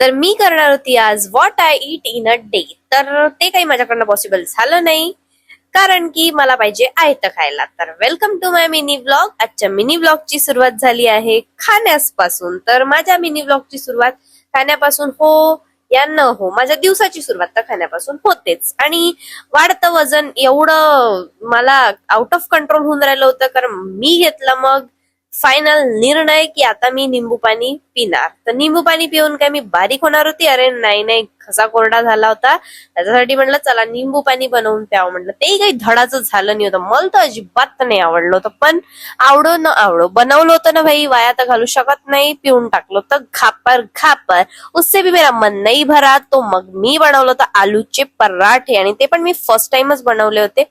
तर मी करणार होती आज what I eat in a day. तर ते काही माझ्याकडनं पॉसिबल झालं नाही, कारण की मला पाहिजे आयतं खायला. तर welcome to my mini blog. आजच्या मिनी ब्लॉगची सुरुवात झाली आहे खाण्यापासून. तर माझ्या मिनी ब्लॉगची सुरुवात खाण्यापासून हो या न हो, माझ्या दिवसाची सुरुवात तर खाण्यापासून होतेच. आणि वाढतं वजन एवढं मला आउट ऑफ कंट्रोल होऊन राहिलं होतं, कारण मी घेतला मग फायनल निर्णय की आता मी निंबू पाणी पिणार. तर निंबू पाणी पिऊन काय मी बारीक होणार होती? अरे नाही नाही, घसा कोरडा झाला होता. त्याच्यासाठी म्हटलं चला निंबू पाणी बनवून प्यावं. म्हटलं ते काही धडाचं झालं नाही होतं. मला तर अजिबात नाही आवडलं होतं, पण आवडो न आवडो बनवलं होतं ना भाई, वाया तर घालू शकत नाही. पिऊन टाकलं तर खापर खापर, उससे भी मेरा मन नाही भरा. तो मग मी बनवलं होतं आलूचे पराठे, आणि ते पण मी फर्स्ट टाइमच बनवले होते,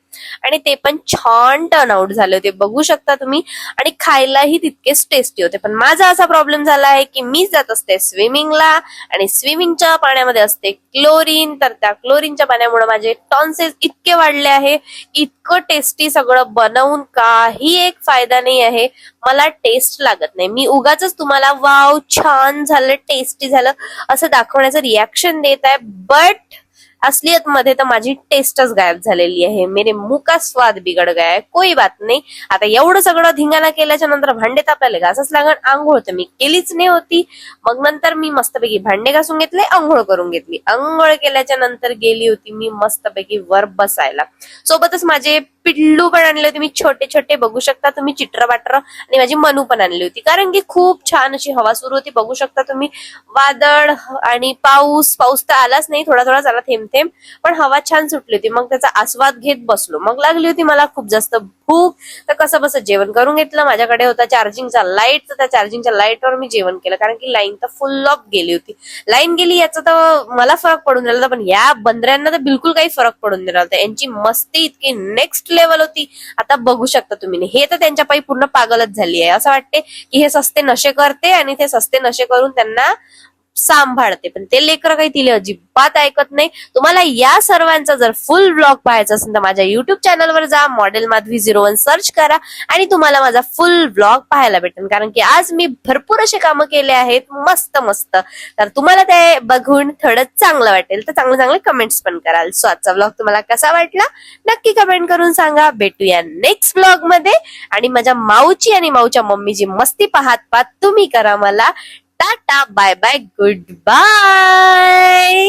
आणि ते पण छान टर्न आउट झाले होते, बघू शकता तुम्ही. आणि खायलाही तितकेच टेस्टी होते. पण माझा असा प्रॉब्लेम झाला आहे की मी जात असते स्विमिंगला, आणि स्विमिंगच्या पाण्यामध्ये असते क्लोरीन. तर त्या क्लोरीनच्या पाण्यामुळे माझे टॉन्सेस इतके वाढले आहे, इतकं टेस्टी सगळं बनवून काही एक फायदा नाही आहे. मला टेस्ट लागत नाही. मी उगाच तुम्हाला वाव छान झालं, टेस्टी झालं असं दाखवण्याचं रिॲक्शन देत आहे, बट असलियत मध्ये तर माझी टेस्टच गायब झालेली आहे. मेरे मुंह का स्वाद बिघड गया है. कोई बात नाही. आता एवढं सगळं धिंगाणा केल्याच्या नंतर भांडे तापायला घासच लागण. आंघोळ तर मी केलीच नाही होती. मग नंतर मी मस्तपैकी भांडे घासून घेतले, आंघोळ करून घेतली. आंघोळ केल्याच्या नंतर गेली होती मी मस्तपैकी वर बसायला. सोबतच माझे पिल्लू पण आणले होते मी, छोटे छोटे, बघू शकता तुम्ही, चित्रपात्र. आणि माझी मनू पण आणली होती, कारण की खूप छान अशी हवा सुरू होती. बघू शकता तुम्ही, वादळ आणि पाऊस तर आलाच नाही, थोडा थोडा झाला, थेंब थेंब, पण हवा छान सुटली होती. मग त्याचा आस्वाद घेत बसलो. मग लागली होती मला खूप जास्त भूक. तर कसं बस जेवण करून घेतलं. माझ्याकडे होता चार्जिंगचा लाईट, तर त्या चार्जिंगच्या लाईटवर मी जेवण केलं, कारण की लाईन तर फुल ऑफ गेली होती. लाईन गेली याचा तर मला फरक पडून राहिला, पण या बंदऱ्यांना तर बिलकुल काही फरक पडून नाही राहिला. यांची मस्ती इतकी नेक्स्ट लेवल होती. आता बघू शकता तुम्ही, हे तर त्यांच्या पायी पूर्ण पागलच झाली आहे. असं वाटते की हे सस्ते नशे करते, आणि ते सस्ते नशे करून त्यांना सांभाळते, पण ते लेकरं काही तिले अजिबात ऐकत नाही. तुम्हाला या सर्वांचा जर फुल ब्लॉग पाहायचा असेल तर माझ्या युट्यूब चॅनलवर जा, मॉडेल माधवी 01 सर्च करा, आणि तुम्हाला माझा फुल ब्लॉग पाहायला भेटेल. कारण की आज मी भरपूर असे कामं केले आहेत, मस्त मस्त. तर तुम्हाला ते बघून थोडं चांगलं वाटेल, तर चांगले चांगले कमेंट्स पण कराल. सो आजचा ब्लॉग तुम्हाला कसा वाटला नक्की कमेंट करून सांगा. भेटूया नेक्स्ट ब्लॉग मध्ये. आणि माझ्या माऊची आणि माऊच्या मम्मीची मस्ती पाहत पाहत तुम्ही करा मला tata bye bye good bye.